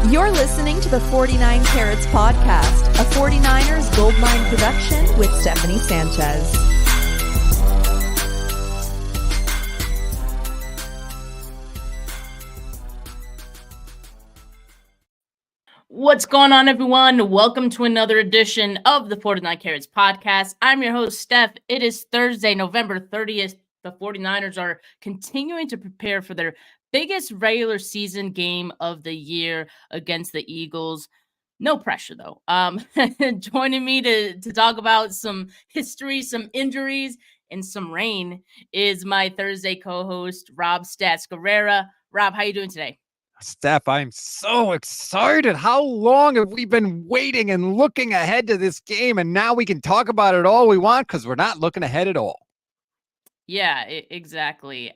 You're listening to the 49 Carats Podcast, a 49ers Goldmine production with Stephanie Sanchez. What's going on, everyone? Welcome to another edition of the 49 Carats Podcast. I'm your host, Steph. It is Thursday, November 30th. The 49ers are continuing to prepare for their biggest regular season game of the year against the Eagles. No pressure, though. Joining me to talk about some history, some injuries, and some rain is my Thursday co-host, Rob Stats Guerrera. Rob, how you doing today? Steph, I'm so excited. How long have we been waiting and looking ahead to this game? And now we can talk about it all we want because we're not looking ahead at all. Yeah, exactly.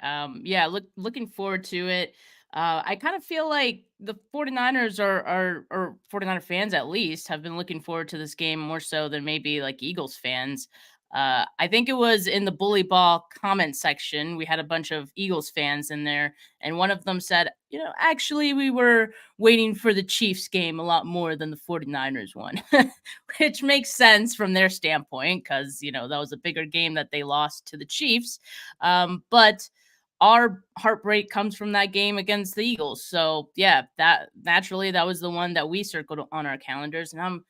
Looking forward to it. I kind of feel like the 49ers or 49er fans at least have been looking forward to this game more so than maybe like Eagles fans. I think it was in the Bully Ball comment section. We had a bunch of Eagles fans in there, and one of them said, actually, we were waiting for the Chiefs game a lot more than the 49ers one, which makes sense from their standpoint because, that was a bigger game that they lost to the Chiefs. But our heartbreak comes from that game against the Eagles. So, yeah, that was the one that we circled on our calendars, and I'm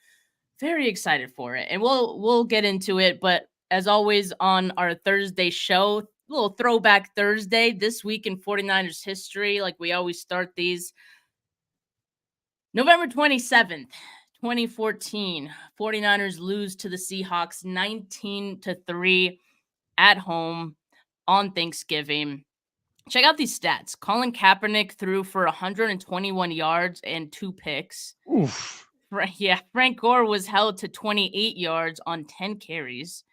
very excited for it. And we'll get into it, but as always on our Thursday show, a little throwback Thursday this week in 49ers history, like we always start these. November 27th, 2014, 49ers lose to the Seahawks 19-3 at home on Thanksgiving. Check out these stats. Colin Kaepernick threw for 121 yards and 2 picks. Oof. Yeah, Frank Gore was held to 28 yards on 10 carries.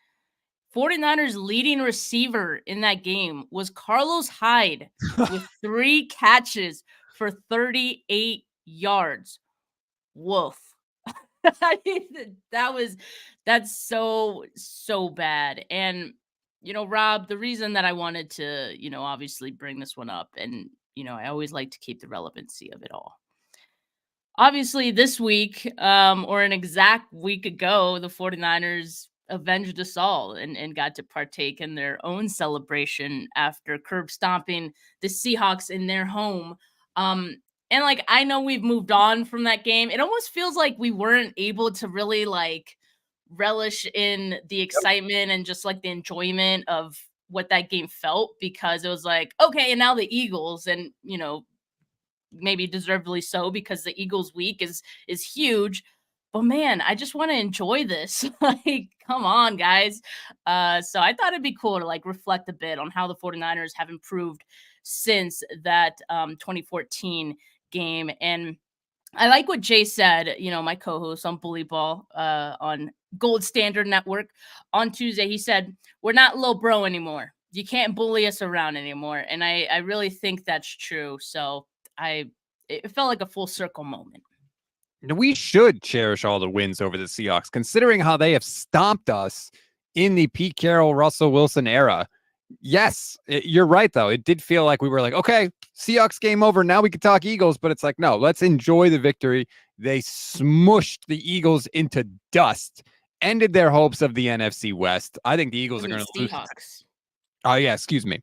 49ers leading receiver in that game was Carlos Hyde with 3 catches for 38 yards. Woof. I mean, that's so bad. And, Rob, the reason that I wanted to, obviously bring this one up, and, I always like to keep the relevancy of it all. Obviously, this week, or an exact week ago, the 49ers avenged us all and got to partake in their own celebration after curb stomping the Seahawks in their home. And I know we've moved on from that game. It almost feels like we weren't able to really relish in the excitement and just the enjoyment of what that game felt, because it was okay, and now the Eagles, and maybe deservedly so because the Eagles week is huge. But man, I just want to enjoy this. Come on, guys. So I thought it'd be cool to reflect a bit on how the 49ers have improved since that 2014 game. And I like what Jay said, my co-host on Bully Ball on Gold Standard Network on Tuesday. He said, "We're not Lil Bro anymore. You can't bully us around anymore." And I really think that's true. So it felt like a full circle moment. We should cherish all the wins over the Seahawks, considering how they have stomped us in the Pete Carroll, Russell Wilson era. Yes, you're right, though. It did feel like we were okay, Seahawks game over. Now we can talk Eagles, but it's no, let's enjoy the victory. They smushed the Eagles into dust, ended their hopes of the NFC West. I think the Eagles are going to lose. Oh, yeah, excuse me.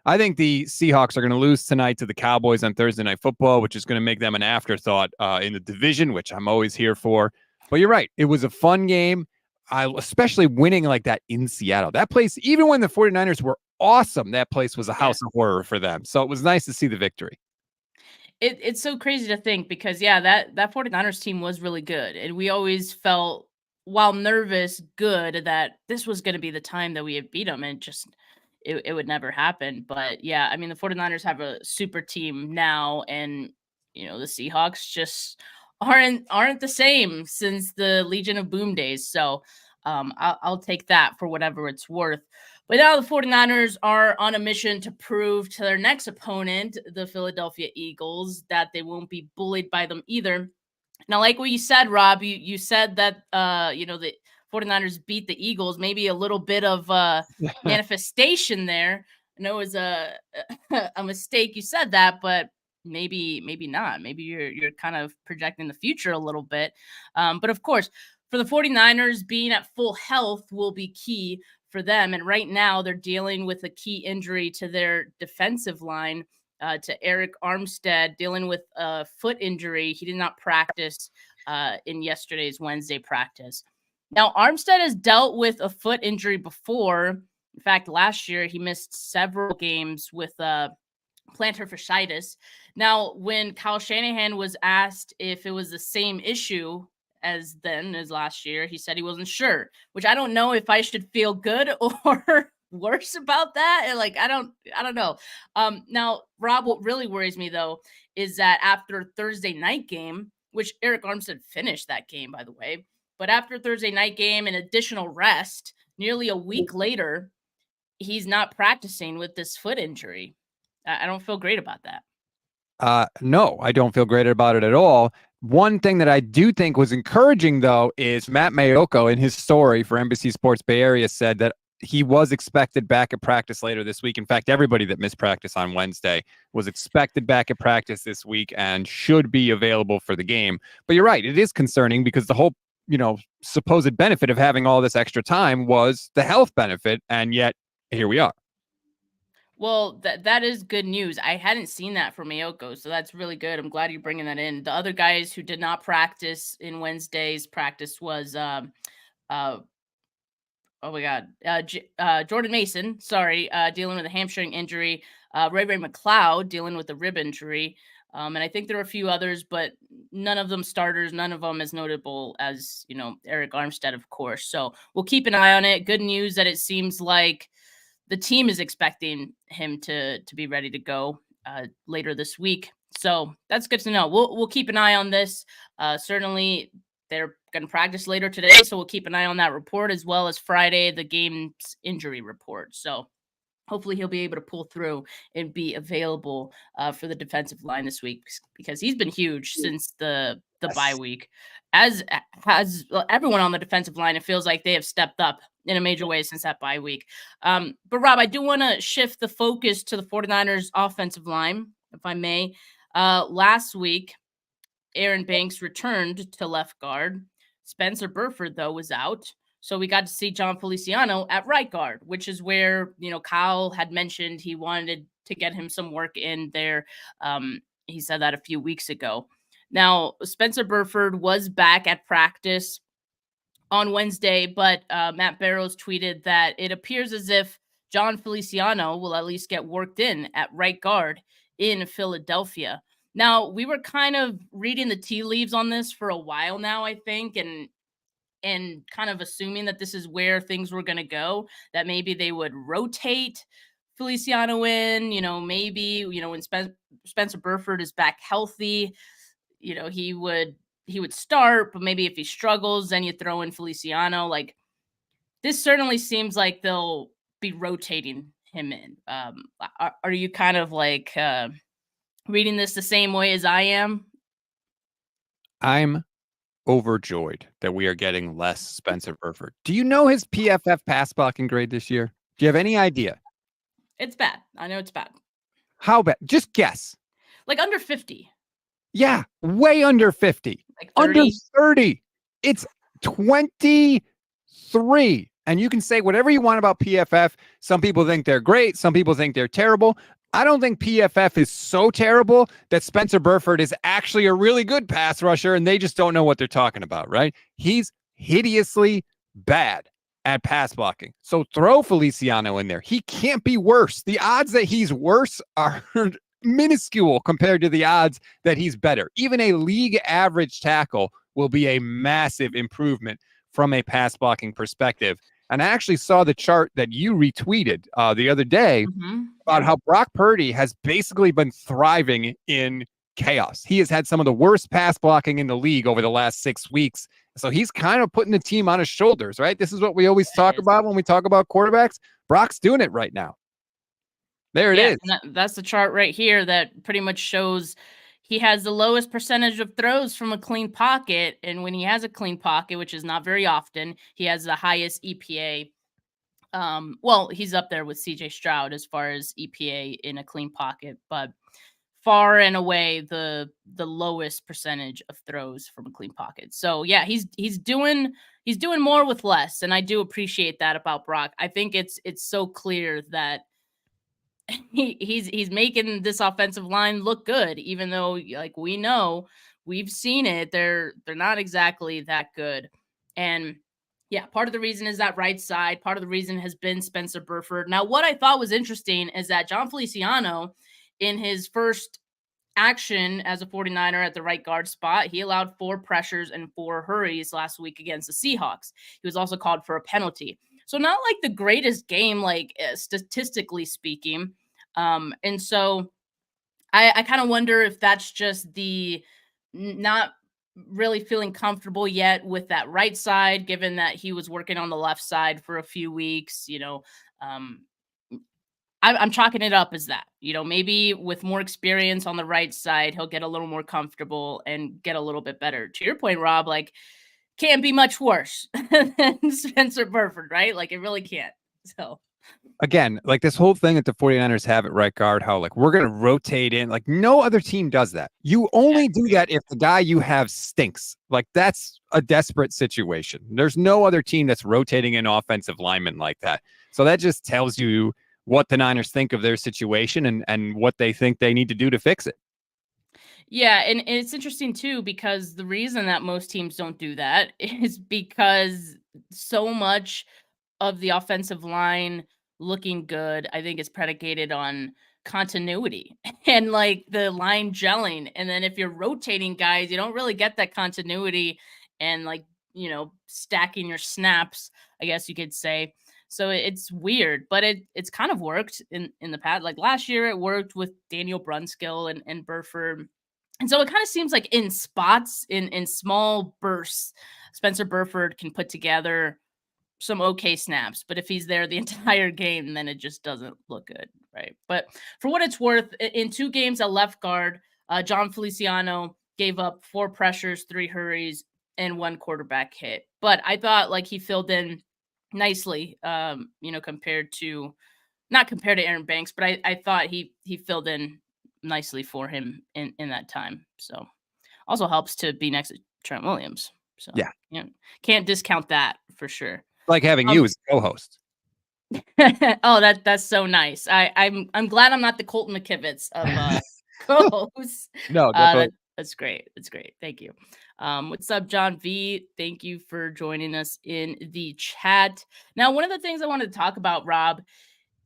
I think the Seahawks are going to lose tonight to the Cowboys on Thursday Night Football, which is going to make them an afterthought in the division, which I'm always here for. But you're right. It was a fun game, especially winning like that in Seattle. That place, even when the 49ers were awesome, that place was a house of horror for them. So it was nice to see the victory. It's so crazy to think because, that 49ers team was really good. And we always felt, while nervous, good that this was going to be the time that we had beat them, and just it would never happen. But yeah, I mean, the 49ers have a super team now, and the Seahawks just aren't the same since the Legion of Boom days. So I'll take that for whatever it's worth. But now the 49ers are on a mission to prove to their next opponent, the Philadelphia Eagles, that they won't be bullied by them either. Now, like what you said, Rob, you said that the 49ers beat the Eagles, maybe a little bit of manifestation there. I know it was a mistake you said that, but maybe not. Maybe you're kind of projecting the future a little bit. But of course, for the 49ers, being at full health will be key for them. And right now, they're dealing with a key injury to their defensive line, to Eric Armstead, dealing with a foot injury. He did not practice in yesterday's Wednesday practice. Now, Armstead has dealt with a foot injury before. In fact, last year, he missed several games with plantar fasciitis. Now, when Kyle Shanahan was asked if it was the same issue as last year, he said he wasn't sure, which I don't know if I should feel good or worse about that. And like, I don't know. Now, Rob, what really worries me though is that after Thursday night game, which Eric Armstead finished that game, by the way, but after Thursday night game and additional rest, nearly a week later, he's not practicing with this foot injury. I don't feel great about that. No, I don't feel great about it at all. One thing that I do think was encouraging, though, is Matt Mayoko in his story for NBC Sports Bay Area said that he was expected back at practice later this week. In fact, everybody that missed practice on Wednesday was expected back at practice this week and should be available for the game. But you're right. It is concerning because the whole, supposed benefit of having all this extra time was the health benefit. And yet here we are. Well, that is good news. I hadn't seen that from Mayoko, so that's really good. I'm glad you're bringing that in. The other guys who did not practice in Wednesday's practice was, oh my God, Jordan Mason, dealing with a hamstring injury. Ray McLeod dealing with a rib injury. And I think there are a few others, but none of them starters, none of them as notable as, Eric Armstead, of course. So we'll keep an eye on it. Good news that it seems like the team is expecting him to be ready to go later this week. So that's good to know. We'll keep an eye on this. Certainly, they're going to practice later today, so we'll keep an eye on that report as well as Friday, the game's injury report. So hopefully he'll be able to pull through and be available for the defensive line this week because he's been huge since the bye week. As has everyone on the defensive line, it feels like they have stepped up in a major way since that bye week. But Rob, I do want to shift the focus to the 49ers offensive line, if I may. Last week, Aaron Banks returned to left guard. Spencer Burford, though, was out. So we got to see John Feliciano at right guard, which is where, Kyle had mentioned he wanted to get him some work in there. He said that a few weeks ago. Now, Spencer Burford was back at practice on Wednesday, but Matt Barrows tweeted that it appears as if John Feliciano will at least get worked in at right guard in Philadelphia. Now, we were kind of reading the tea leaves on this for a while now, I think, and kind of assuming that this is where things were going to go, that maybe they would rotate Feliciano in, maybe, when Spencer Burford is back healthy, he would start, but maybe if he struggles, then you throw in Feliciano. Like, this certainly seems like they'll be rotating him in. Are you kind of like reading this the same way as I am? I'm overjoyed that we are getting less Spencer Burford. Do you know his PFF pass blocking grade this year? Do you have any idea? It's bad. I know it's bad. How bad? Just guess. Like under 50. Yeah, way under 50. Like 30? Under 30. It's 23. And you can say whatever you want about PFF. Some people think they're great. Some people think they're terrible. I don't think PFF is so terrible that Spencer Burford is actually a really good pass rusher and they just don't know what they're talking about, right? He's hideously bad at pass blocking. So throw Feliciano in there. He can't be worse. The odds that he's worse are minuscule compared to the odds that he's better. Even a league average tackle will be a massive improvement from a pass blocking perspective. And I actually saw the chart that you retweeted the other day about how Brock Purdy has basically been thriving in chaos. He has had some of the worst pass blocking in the league over the last 6 weeks. So he's kind of putting the team on his shoulders, right? This is what we always talk about when we talk about quarterbacks. Brock's doing it right now. There it is. That's the chart right here that pretty much shows he has the lowest percentage of throws from a clean pocket. And when he has a clean pocket, which is not very often, he has the highest EPA. Well, he's up there with CJ Stroud as far as EPA in a clean pocket. But far and away the lowest percentage of throws from a clean pocket. So yeah, he's doing more with less, and I do appreciate that about Brock. I think it's so clear that he's making this offensive line look good, even though like we know, we've seen it, they're not exactly that good. And yeah, part of the reason is that right side. Part of the reason has been Spencer Burford. Now, what I thought was interesting is that John Feliciano, in his first action as a 49er at the right guard spot, he allowed 4 pressures and 4 hurries last week against the Seahawks. He was also called for a penalty. So not like the greatest game, like statistically speaking. And so I kind of wonder if that's just the not really feeling comfortable yet with that right side, given that he was working on the left side for a few weeks. I'm chalking it up as that. Maybe with more experience on the right side, he'll get a little more comfortable and get a little bit better. To your point, Rob, like, can't be much worse than Spencer Burford, right? Like, it really can't. So Again, like this whole thing that the 49ers have at right guard, how like we're going to rotate in, like no other team does that. You only do that if the guy you have stinks. Like that's a desperate situation. There's no other team that's rotating in offensive linemen like that. So that just tells you what the Niners think of their situation and what they think they need to do to fix it. yeah, and it's interesting too, because the reason that most teams don't do that is because so much of the offensive line looking good, I think, is predicated on continuity and like the line gelling. And then if you're rotating guys, you don't really get that continuity and like, stacking your snaps, I guess you could say. So it's weird, but it's kind of worked in the past. Like last year, it worked with Daniel Brunskill and Burford. And so it kind of seems like in spots, in small bursts, Spencer Burford can put together some okay snaps, but if he's there the entire game, then it just doesn't look good, right? But for what it's worth, in 2 games at left guard, John Feliciano gave up 4 pressures, 3 hurries, and 1 quarterback hit. But I thought like he filled in nicely, compared to not compared to Aaron Banks, but I thought he filled in nicely for him in that time. So also helps to be next to Trent Williams. So Yeah. Can't discount that for sure. Like having you as a co-host. Oh, that's so nice. I'm glad I'm not the Colton McKivitz of co-hosts. No, definitely. That's great. That's great. Thank you. What's up, John V? Thank you for joining us in the chat. Now, one of the things I wanted to talk about, Rob,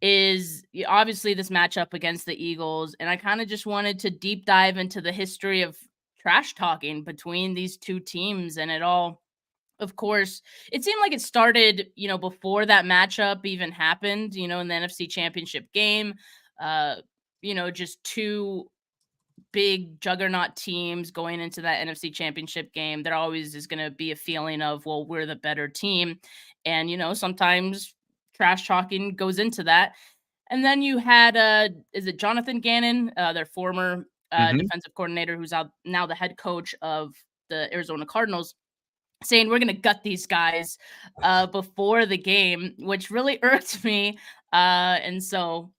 is obviously this matchup against the Eagles, and I kind of just wanted to deep dive into the history of trash talking between these two teams, and it all, of course, it seemed like it started, before that matchup even happened, in the NFC Championship game. Just 2 big juggernaut teams going into that NFC Championship game. There always is going to be a feeling of, well, we're the better team. And, sometimes trash talking goes into that. And then you had, is it Jonathan Gannon, their former defensive coordinator, who's out now the head coach of the Arizona Cardinals, saying we're going to gut these guys before the game, which really irked me. And so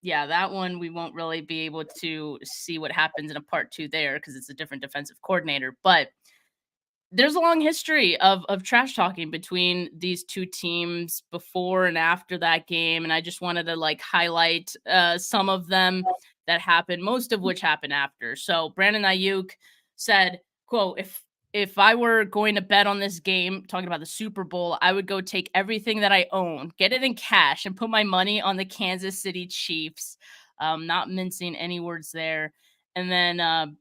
that one, we won't really be able to see what happens in a part 2 there because it's a different defensive coordinator. But there's a long history of trash talking between these 2 teams before and after that game. And I just wanted to highlight some of them that happened, most of which happened after. So Brandon Ayuk said, quote, if I were going to bet on this game, talking about the Super Bowl, I would go take everything that I own, get it in cash, and put my money on the Kansas City Chiefs. Not mincing any words there. And then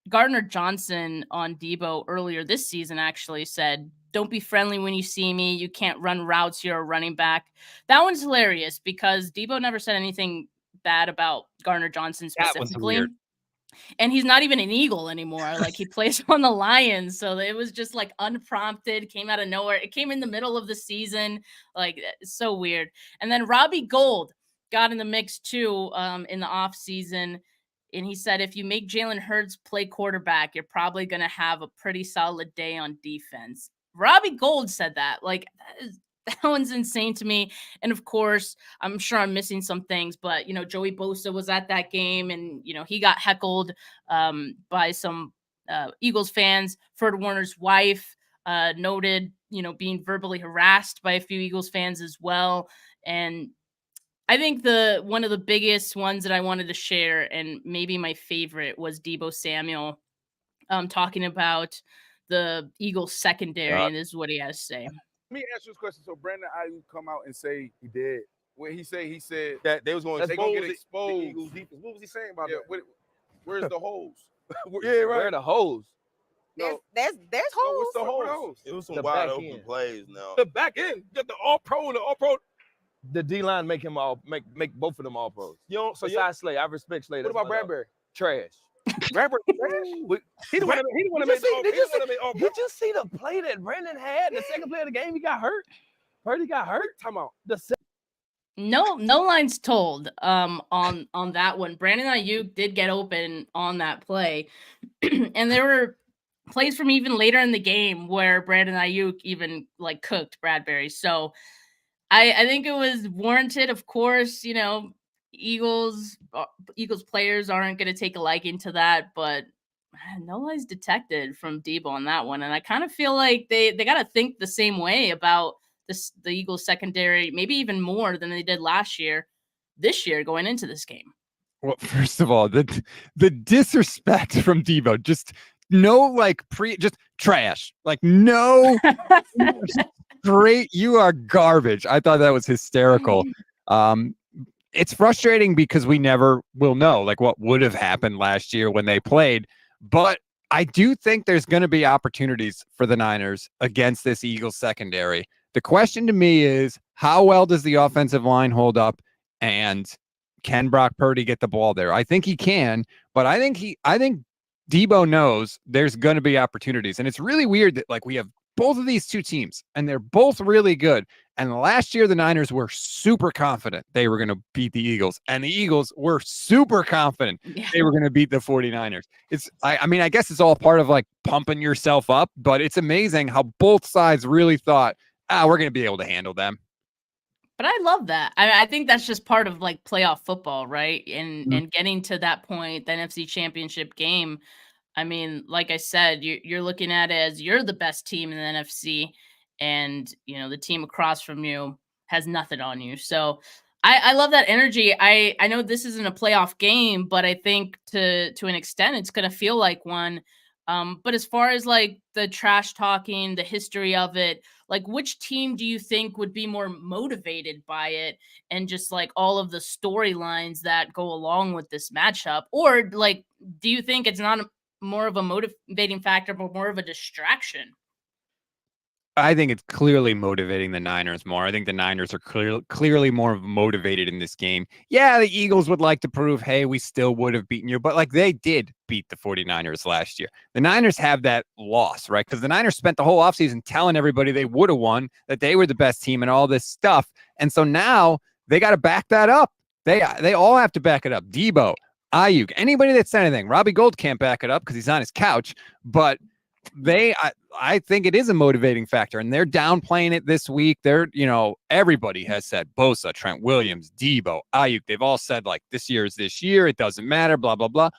Gardner Johnson on Debo earlier this season actually said, don't be friendly when you see me. You can't run routes. You're a running back. That one's hilarious because Debo never said anything bad about Gardner Johnson specifically. And he's not even an Eagle anymore. Like he plays on the Lions. So it was just unprompted, came out of nowhere. It came in the middle of the season. It's so weird. And then Robbie Gould got in the mix too in the off season. And he said, if you make Jalen Hurts play quarterback, you're probably going to have a pretty solid day on defense. Robbie Gould said that. That is That one's insane to me. And of course, I'm sure I'm missing some things, but Joey Bosa was at that game, and he got heckled by some Eagles fans. Fred Warner's wife noted, being verbally harassed by a few Eagles fans as well. And I think one of the biggest ones that I wanted to share, and maybe my favorite, was Deebo Samuel talking about the Eagles secondary, and this is what he has to say. Let me ask you this question. So Brandon Ayuk come out and say he did. What he said that they was going to get exposed. The Eagles defense. What was he saying about that? Where's the holes? Yeah, right. Where are the holes? No, there's holes. What's the holes? It was some wide open plays. Now the back end, got the all pro and the all pro. The D line make him make both of them all pros. Besides Slay, I respect Slay. What about Bradbury? Trash. Bradbury trash. He the one that made all. Did you see the play that Brandon had? The second play of the game, he got hurt. Purdy got hurt. Time out. No lines told on that one. Brandon Ayuk did get open on that play. And there were plays from even later in the game where Brandon Ayuk even cooked Bradbury. So I think it was warranted. Of course, Eagles players aren't going to take a liking to that, but no lies detected from Deebo on that one. And I kind of feel like they got to think the same way about the Eagles secondary, maybe even more than they did this year going into this game. Well, first of all, the disrespect from Deebo, just just trash. No great, you are garbage. I thought that was hysterical. It's frustrating because we never will know what would have happened last year when they played, but I do think there's going to be opportunities for the Niners against this Eagles secondary. The question to me is, how well does the offensive line hold up, and can Brock Purdy get the ball there? I think he can, but I think Deebo knows there's going to be opportunities, and it's really weird that we have both of these two teams, and they're both really good. And last year, the Niners were super confident they were going to beat the Eagles, and the Eagles were super confident they were going to beat the 49ers. I guess it's all part of pumping yourself up, but it's amazing how both sides really thought, we're going to be able to handle them. But I love that. I think that's just part of playoff football, right? And getting to that point, the NFC Championship game. I mean, like I said, you're looking at it as you're the best team in the NFC, and the team across from you has nothing on you. So I love that energy. I know this isn't a playoff game, but I think to an extent it's going to feel like one. But as far as the trash talking, the history of it, which team do you think would be more motivated by it, and just all of the storylines that go along with this matchup? Or do you think it's not more of a motivating factor, but more of a distraction? I think it's clearly motivating the Niners more. I think the Niners are clearly more motivated in this game. Yeah, the Eagles would like to prove, hey, we still would have beaten you, but they did beat the 49ers last year. The Niners have that loss, right? Because the Niners spent the whole offseason telling everybody they would have won, that they were the best team and all this stuff. And so now they got to back that up. They all have to back it up. Deebo, Ayuk, anybody that said anything. Robbie Gould can't back it up because he's on his couch, but I think it is a motivating factor, and they're downplaying it this week. Everybody has said Bosa, Trent Williams, Deebo, Ayuk. They've all said this year is this year. It doesn't matter, blah, blah, blah.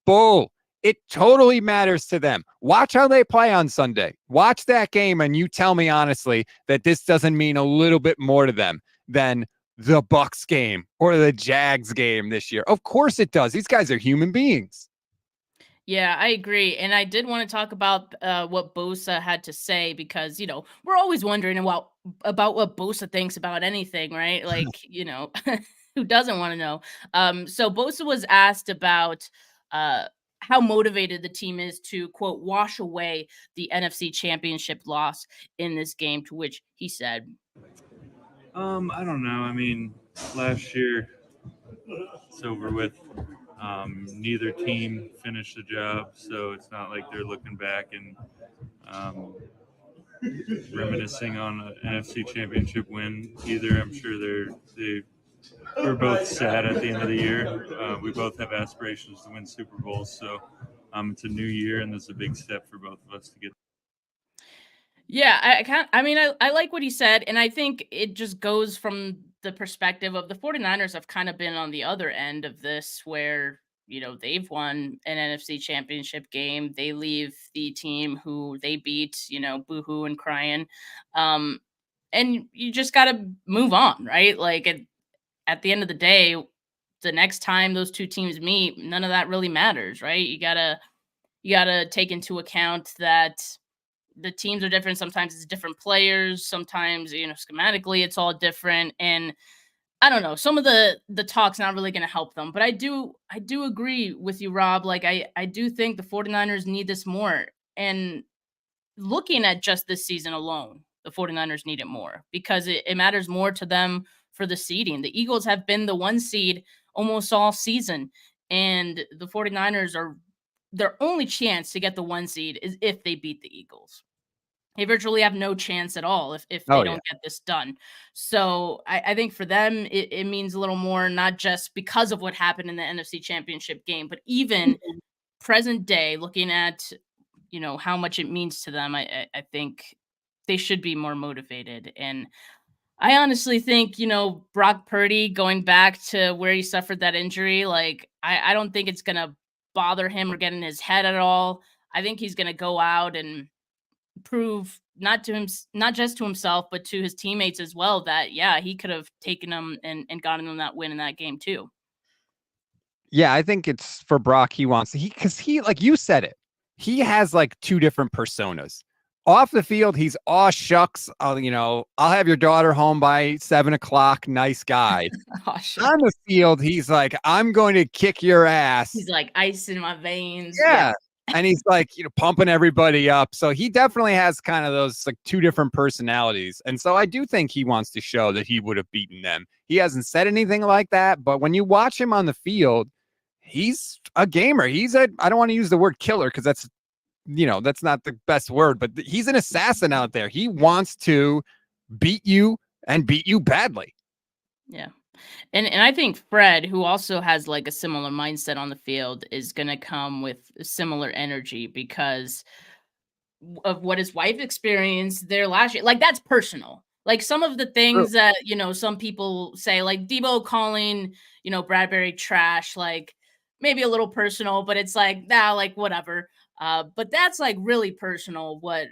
Bull. It totally matters to them. Watch how they play on Sunday. Watch that game, and you tell me honestly that this doesn't mean a little bit more to them than the Bucs game or the Jags game this year. Of course it does. These guys are human beings. Yeah, I agree. And I did want to talk about what Bosa had to say, because, we're always wondering about what Bosa thinks about anything, right? Who doesn't want to know? So Bosa was asked about how motivated the team is to, quote, wash away the NFC Championship loss in this game, to which he said, I don't know. I mean, last year it's over with. Neither team finished the job, so it's not like they're looking back and reminiscing on an NFC Championship win either. I'm sure we're both sad at the end of the year. We both have aspirations to win Super Bowls, so it's a new year, and this is a big step for both of us to get. Yeah, I like what he said, and I think it just goes from the perspective of the 49ers have kind of been on the other end of this where, they've won an NFC championship game. They leave the team who they beat, boohoo and crying. Um, and you just got to move on, right? Like at the end of the day, the next time those two teams meet, none of that really matters, right? You gotta take into account that the teams are different. Sometimes it's different players. Sometimes, schematically it's all different. And I don't know, some of the talk's not really going to help them. But I do agree with you, Rob. Like I do think the 49ers need this more. And looking at just this season alone, the 49ers need it more because it matters more to them for the seeding. The Eagles have been the 1 seed almost all season. And the 49ers are their only chance to get the 1 seed is if they beat the Eagles. They virtually have no chance at all if they Oh yeah. don't get this done. So I think for them, it means a little more, not just because of what happened in the NFC Championship game, but even present day, looking at, how much it means to them, I think they should be more motivated. And I honestly think, Brock Purdy going back to where he suffered that injury, like, I don't think it's going to bother him or get in his head at all. I think he's going to go out and prove not just to himself, but to his teammates as well that, yeah, he could have taken them and gotten them that win in that game too. Yeah, I think it's for Brock. Because he, like you said it, he has like two different personas. Off the field, he's aw shucks. I'll have your daughter home by 7 o'clock. Nice guy. Oh, sure. On the field, he's like, I'm going to kick your ass. He's like ice in my veins. Yeah. And he's like, pumping everybody up. So he definitely has kind of those like two different personalities. And so I do think he wants to show that he would have beaten them. He hasn't said anything like that, but when you watch him on the field, he's a gamer. I don't want to use the word killer because that's not the best word, but he's an assassin out there. He wants to beat you and beat you badly. Yeah. And I think Fred, who also has like a similar mindset on the field, is going to come with a similar energy because of what his wife experienced there last year. Like that's personal. Like some of the things that, some people say, like Debo calling, Bradbury trash, like maybe a little personal, but it's like, like whatever. But that's like really personal what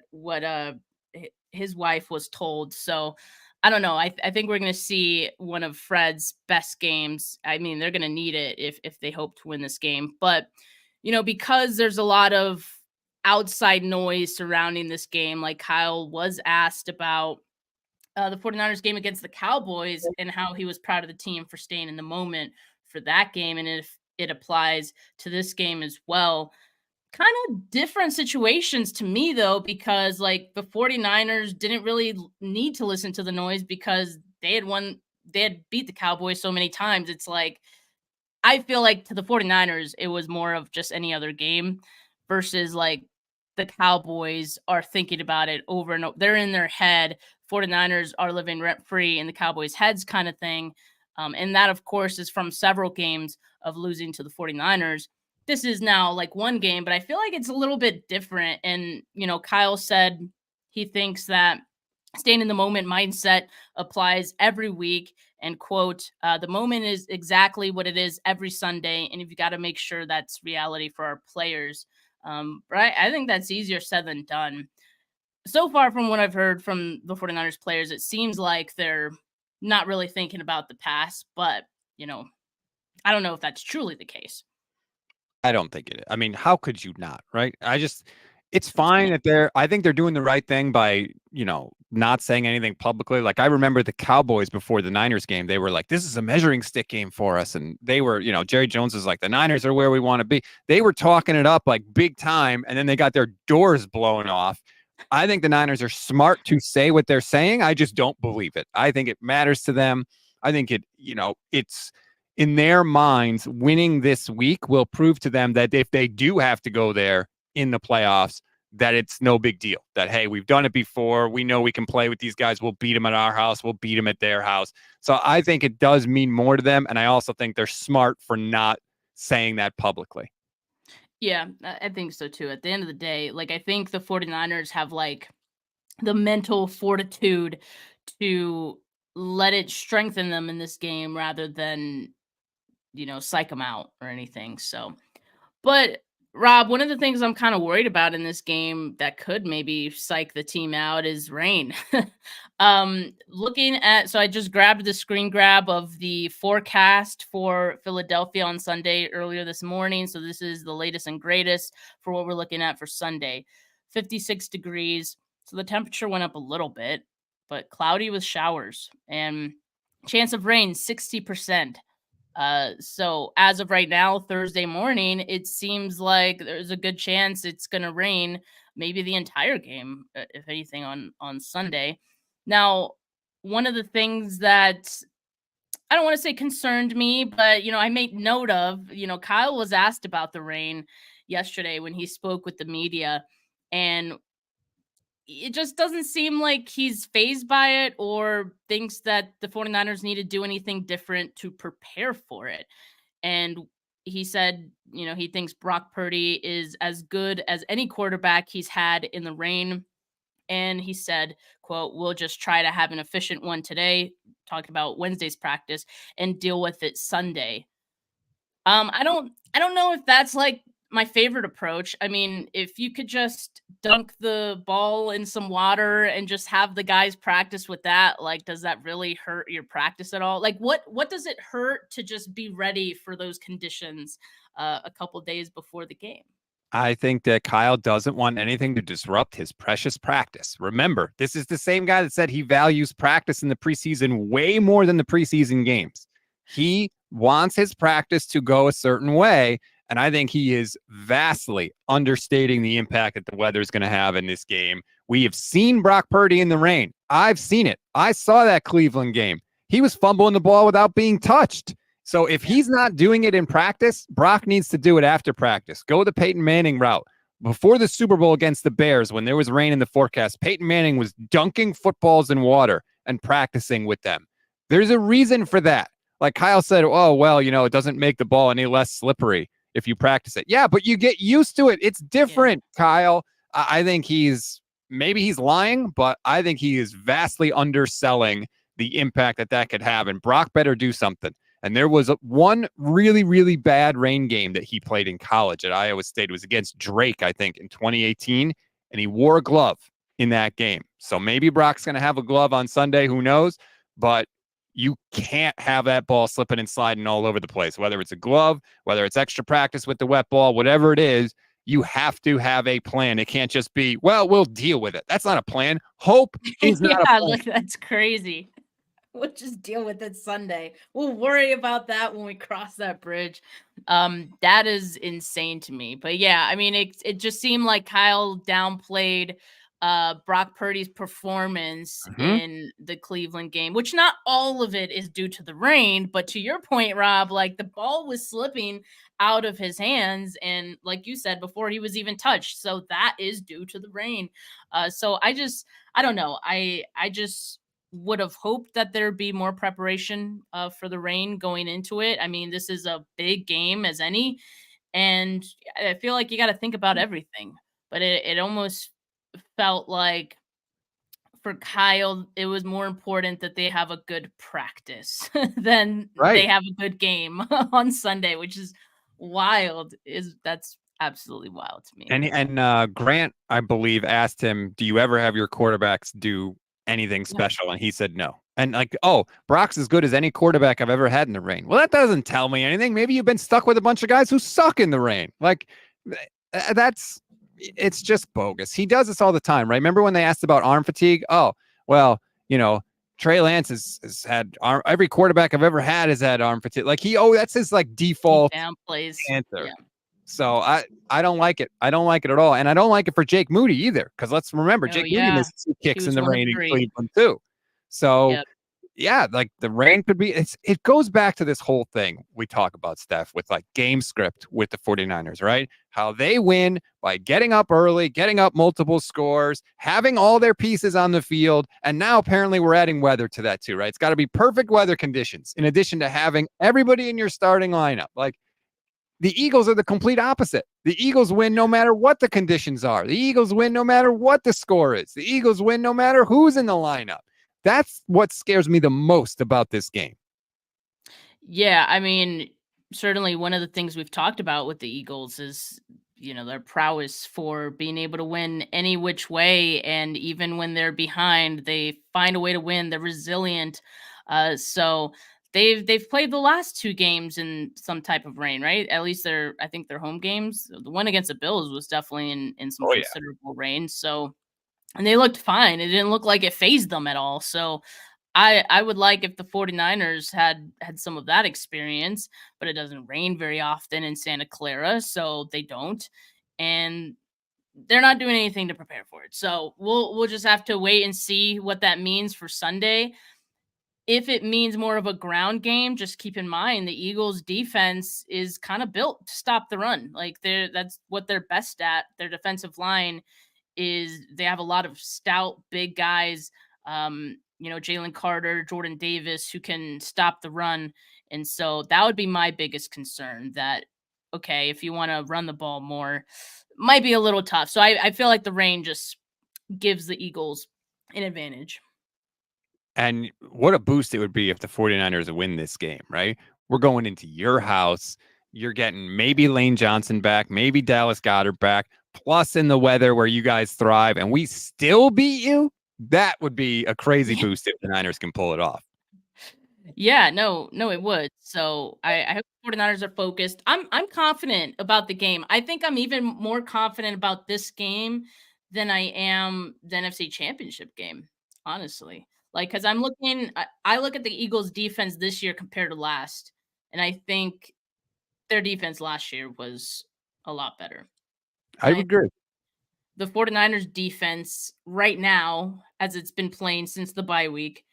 his wife was told. So I don't know. I think we're going to see one of Fred's best games. I mean, they're going to need it if they hope to win this game. But, because there's a lot of outside noise surrounding this game, like Kyle was asked about the 49ers game against the Cowboys and how he was proud of the team for staying in the moment for that game. And if it applies to this game as well. Kind of different situations to me, though, because like the 49ers didn't really need to listen to the noise because they had beat the Cowboys so many times. It's like, I feel like to the 49ers, it was more of just any other game versus like the Cowboys are thinking about it over and over. They're in their head. 49ers are living rent free in the Cowboys' heads kind of thing. And that, of course, is from several games of losing to the 49ers. This is now like one game, but I feel like it's a little bit different. And, Kyle said he thinks that staying in the moment mindset applies every week. And quote, the moment is exactly what it is every Sunday. And you've got to make sure that's reality for our players. Right. I think that's easier said than done. So far from what I've heard from the 49ers players, it seems like they're not really thinking about the past, but, I don't know if that's truly the case. I don't think it is. I mean, how could you not, right? It's fine that I think they're doing the right thing by, not saying anything publicly. Like I remember the Cowboys before the Niners game, they were like, this is a measuring stick game for us. And they were, Jerry Jones is like, the Niners are where we want to be. They were talking it up like big time. And then they got their doors blown off. I think the Niners are smart to say what they're saying. I just don't believe it. I think it matters to them. I think it's in their minds, winning this week will prove to them that if they do have to go there in the playoffs, that it's no big deal. That, hey, we've done it before. We know we can play with these guys. We'll beat them at our house. We'll beat them at their house. So I think it does mean more to them. And I also think they're smart for not saying that publicly. Yeah, I think so too. At the end of the day, like I think the 49ers have like the mental fortitude to let it strengthen them in this game rather than, psych them out or anything. So, but Rob, one of the things I'm kind of worried about in this game that could maybe psych the team out is rain. So I just grabbed the screen grab of the forecast for Philadelphia on Sunday earlier this morning. So this is the latest and greatest for what we're looking at for Sunday. 56 degrees. So the temperature went up a little bit, but cloudy with showers and chance of rain 60%. So as of right now, Thursday morning, it seems like there's a good chance it's going to rain maybe the entire game, if anything, on Sunday. Now, one of the things that I don't want to say concerned me, but, I made note of, Kyle was asked about the rain yesterday when he spoke with the media, and it just doesn't seem like he's fazed by it or thinks that the 49ers need to do anything different to prepare for it. And he said, he thinks Brock Purdy is as good as any quarterback he's had in the rain. And he said, quote, "We'll just try to have an efficient one today," talking about Wednesday's practice, "and deal with it Sunday." I don't know if that's like my favorite approach. I mean, if you could just dunk the ball in some water and just have the guys practice with that, like, does that really hurt your practice at all? Like, what does it hurt to just be ready for those conditions a couple days before the game? I think that Kyle doesn't want anything to disrupt his precious practice. Remember, this is the same guy that said he values practice in the preseason way more than the preseason games. He wants his practice to go a certain way, and I think he is vastly understating the impact that the weather is going to have in this game. We have seen Brock Purdy in the rain. I've seen it. I saw that Cleveland game. He was fumbling the ball without being touched. So if he's not doing it in practice, Brock needs to do it after practice. Go the Peyton Manning route. Before the Super Bowl against the Bears, when there was rain in the forecast, Peyton Manning was dunking footballs in water and practicing with them. There's a reason for that. Like Kyle said, oh, well, it doesn't make the ball any less slippery if you practice it. Yeah, but you get used to it. It's different, Kyle. I think maybe he's lying, but I think he is vastly underselling the impact that could have. And Brock better do something. And there was one really, really bad rain game that he played in college at Iowa State. It was against Drake, I think, in 2018. And he wore a glove in that game. So maybe Brock's going to have a glove on Sunday. Who knows? But you can't have that ball slipping and sliding all over the place, whether it's a glove, whether it's extra practice with the wet ball, whatever it is. You have to have a plan. It can't just be, well, we'll deal with it. That's not a plan. Hope is not a plan. Look, that's crazy. We'll just deal with it Sunday. We'll worry about that when we cross that bridge. That is insane to me. But yeah, I mean, it just seemed like Kyle downplayed Brock Purdy's performance in the Cleveland game, which not all of it is due to the rain, but to your point, Rob, like the ball was slipping out of his hands. And like you said before, he was even touched. So that is due to the rain. So I don't know. I just would have hoped that there'd be more preparation for the rain going into it. I mean, this is a big game as any, and I feel like you got to think about everything, but it almost felt like for Kyle, it was more important that they have a good practice than they have a good game on Sunday, which is wild. That's absolutely wild to me. And Grant, I believe, asked him, do you ever have your quarterbacks do anything special? And he said no. And like, oh, Brock's as good as any quarterback I've ever had in the rain. Well, that doesn't tell me anything. Maybe you've been stuck with a bunch of guys who suck in the rain. Like, it's just bogus. He does this all the time, right? Remember when they asked about arm fatigue? Oh, well, Trey Lance has had every quarterback I've ever had has had arm fatigue. Like that's his like default downplays answer. Yeah. So I don't like it. I don't like it at all. And I don't like it for Jake Moody either. Because let's remember, Jake Moody missed 2 kicks in the rain in Cleveland too. So yeah, like the rain could be, it goes back to this whole thing we talk about, Steph, with like game script with the 49ers, right? How they win by getting up early, getting up multiple scores, having all their pieces on the field. And now apparently we're adding weather to that too, right? It's got to be perfect weather conditions in addition to having everybody in your starting lineup. Like, The Eagles are the complete opposite. The Eagles win no matter what the conditions are. The Eagles win no matter what the score is. The Eagles win no matter who's in the lineup. That's what scares me the most about this game. Yeah, I mean, certainly one of the things we've talked about with the Eagles is, their prowess for being able to win any which way. And even when they're behind, they find a way to win. They're resilient. So they've played the last two games in some type of rain, right? At least I think their home games. The one against the Bills was definitely in some considerable rain. So, and they looked fine. It didn't look like it phased them at all. So I would like if the 49ers had some of that experience, but it doesn't rain very often in Santa Clara, so they don't. And they're not doing anything to prepare for it. So we'll just have to wait and see what that means for Sunday. If it means more of a ground game, just keep in mind the Eagles defense is kind of built to stop the run. Like that's what they're best at. Their defensive line is they have a lot of stout, big guys. Jalen Carter, Jordan Davis, who can stop the run. And so that would be my biggest concern that, okay, if you want to run the ball more, might be a little tough. So I feel like the rain just gives the Eagles an advantage. And what a boost it would be if the 49ers win this game, right? We're going into your house. You're getting maybe Lane Johnson back, maybe Dallas Goedert back, plus in the weather where you guys thrive, and we still beat you. That would be a crazy boost if the Niners can pull it off. Yeah, no, it would. So I hope the 49ers are focused. I'm confident about the game. I think I'm even more confident about this game than I am the NFC Championship game, honestly. Like, because I look at the Eagles' defense this year compared to last, and I think their defense last year was a lot better. I would agree. The 49ers defense right now, as it's been playing since the bye week,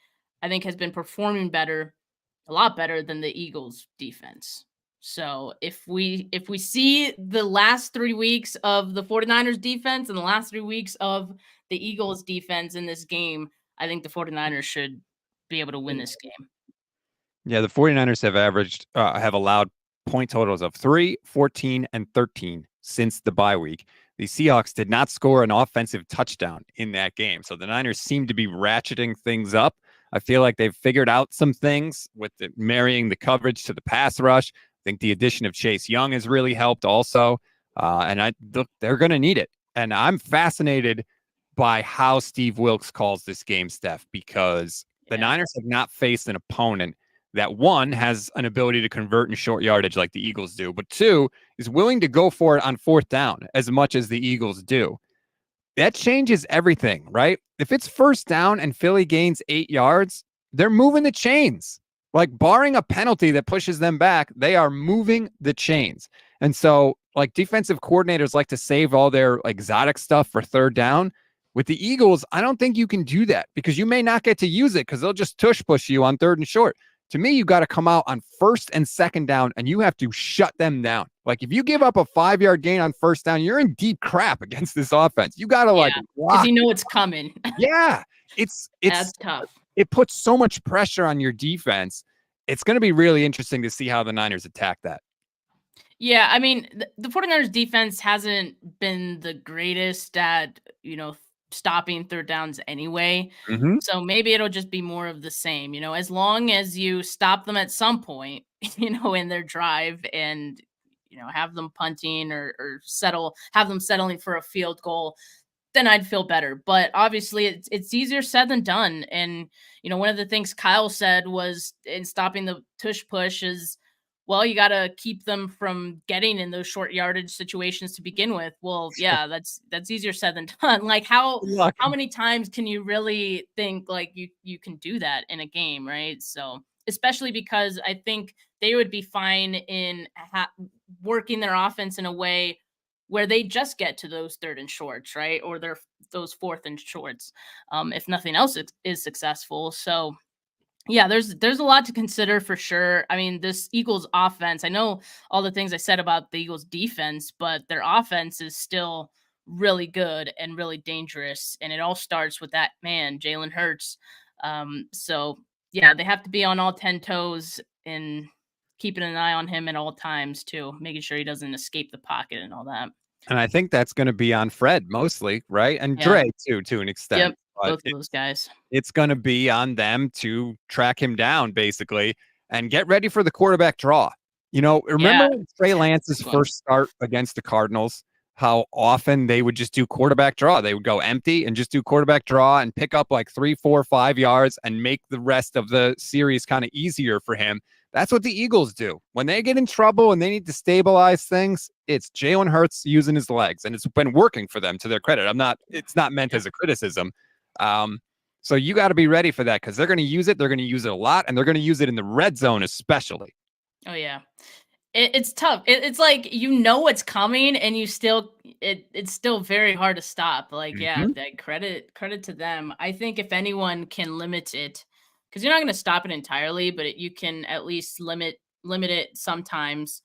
I think has been performing better, a lot better than the Eagles defense. So if we see the last 3 weeks of the 49ers defense and the last 3 weeks of the Eagles defense in this game, I think the 49ers should be able to win this game. Yeah, the 49ers have allowed point totals of 3, 14, and 13 since the bye week. The Seahawks did not score an offensive touchdown in that game. So the Niners seem to be ratcheting things up. I feel like they've figured out some things with marrying the coverage to the pass rush. I think the addition of Chase Young has really helped also. And they're going to need it. And I'm fascinated by how Steve Wilks calls this game, Steph, because the Niners have not faced an opponent that, one, has an ability to convert in short yardage like the Eagles do, but two, is willing to go for it on fourth down as much as the Eagles do. That changes everything, right? If it's first down and Philly gains 8 yards, they're moving the chains. Like, barring a penalty that pushes them back, they are moving the chains. And so, like, defensive coordinators like to save all their exotic stuff for third down. With the Eagles, I don't think you can do that because you may not get to use it because they'll just tush push you on third and short. To me, you got to come out on first and second down, and you have to shut them down. Like, if you give up a 5-yard gain on first down, you're in deep crap against this offense. You got to because you know it's coming. Yeah, it's that's tough. It puts so much pressure on your defense. It's going to be really interesting to see how the Niners attack that. Yeah, I mean, the 49ers defense hasn't been the greatest at, stopping third downs anyway. Mm-hmm. So maybe it'll just be more of the same, as long as you stop them at some point, in their drive and, have them punting or have them settling for a field goal, then I'd feel better. But obviously it's easier said than done. And, one of the things Kyle said was in stopping the tush push is, well, you got to keep them from getting in those short yardage situations to begin with. Well, yeah, that's easier said than done. Like how many times can you really think like you can do that in a game, right? So especially because I think they would be fine in working their offense in a way where they just get to those third and shorts, right? Or those fourth and shorts, if nothing else is successful. So yeah, there's a lot to consider for sure. I mean, this Eagles offense, I know all the things I said about the Eagles defense, but their offense is still really good and really dangerous. And it all starts with that man, Jalen Hurts. So yeah, they have to be on all 10 toes. And keeping an eye on him at all times too, making sure he doesn't escape the pocket and all that. And I think that's going to be on Fred mostly, right? And Yeah. Dre too, to an extent. Yep, But both of those guys. it's going to be on them to track him down, basically, and get ready for the quarterback draw. You know, remember Trey Lance's first start against the Cardinals, how often they would just do quarterback draw. They would go empty and just do quarterback draw and pick up like 3, 4, 5 yards and make the rest of the series kind of easier for him. That's what the Eagles do. When they get in trouble and they need to stabilize things, it's Jalen Hurts using his legs, and it's been working for them, to their credit. It's not meant as a criticism. So you got to be ready for that, because they're going to use it. They're going to use it a lot, and they're going to use it in the red zone especially. Oh, yeah. It's tough. It's like, you know what's coming, and you still it's still very hard to stop. Like, yeah, that credit to them. I think if anyone can limit it, because you're not going to stop it entirely, but you can at least limit it sometimes.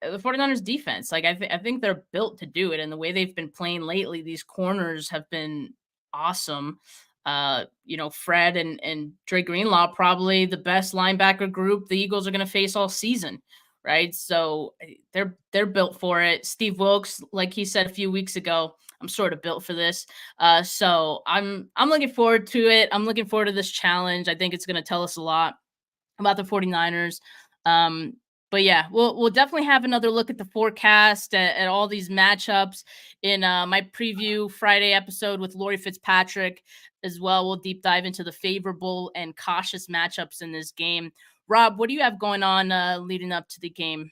The 49ers defense, like, I think they're built to do it, and the way they've been playing lately, these corners have been awesome. You know, Fred and Dre Greenlaw, probably the best linebacker group the Eagles are going to face all season, right? So they're built for it. Steve Wilkes, like he said a few weeks ago, I'm sort of built for this. So I'm looking forward to it. I'm looking forward to this challenge. I think it's going to tell us a lot about the 49ers. But yeah, we'll definitely have another look at the forecast at all these matchups in my preview Friday episode with Lori Fitzpatrick as well. We'll deep dive into the favorable and cautious matchups in this game. Rob, what do you have going on leading up to the game?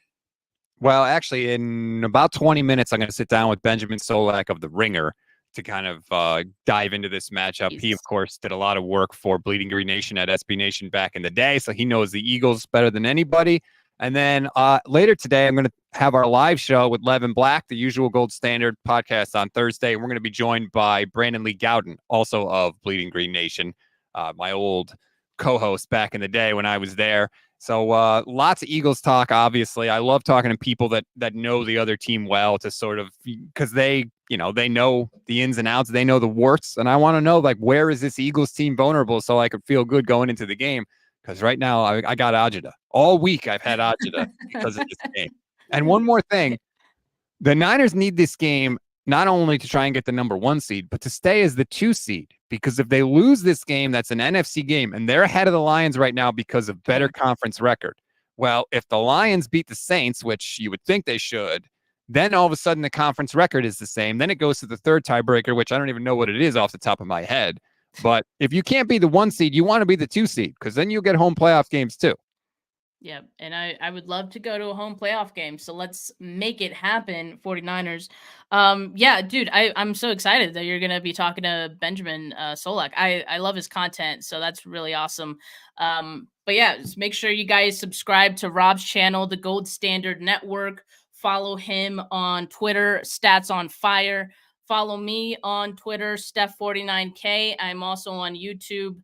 Well, actually, in about 20 minutes, I'm going to sit down with Benjamin Solak of The Ringer to kind of dive into this matchup. He, of course, did a lot of work for Bleeding Green Nation at SB Nation back in the day, so he knows the Eagles better than anybody. And then later today, I'm going to have our live show with Levin Black, the usual Gold Standard podcast on Thursday. We're going to be joined by Brandon Lee Gowden, also of Bleeding Green Nation, my old co-host back in the day when I was there. So lots of Eagles talk, obviously. I love talking to people that know the other team well, to sort of, because they know the ins and outs. They know the warts. And I want to know, like, where is this Eagles team vulnerable so I could feel good going into the game? Because right now I got agita. All week I've had agita because of this game. And one more thing, the Niners need this game not only to try and get the number 1 seed, but to stay as the 2 seed. Because if they lose this game, that's an NFC game, and they're ahead of the Lions right now because of better conference record. Well, if the Lions beat the Saints, which you would think they should, then all of a sudden the conference record is the same. Then it goes to the third tiebreaker, which I don't even know what it is off the top of my head. But if you can't be the 1 seed, you want to be the 2 seed, because then you'll get home playoff games too. Yeah, and I would love to go to a home playoff game. So let's make it happen, 49ers. Yeah, dude, I'm so excited that you're going to be talking to Benjamin Solak. I love his content, so that's really awesome. But yeah, just make sure you guys subscribe to Rob's channel, the Gold Standard Network. Follow him on Twitter, Stats on Fire. Follow me on Twitter, Steph49K. I'm also on YouTube,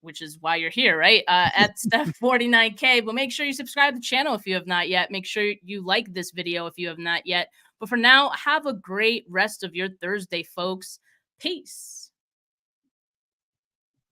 which is why you're here, right? At Steph49K. But make sure you subscribe to the channel if you have not yet. Make sure you like this video if you have not yet. But for now, have a great rest of your Thursday, folks. Peace.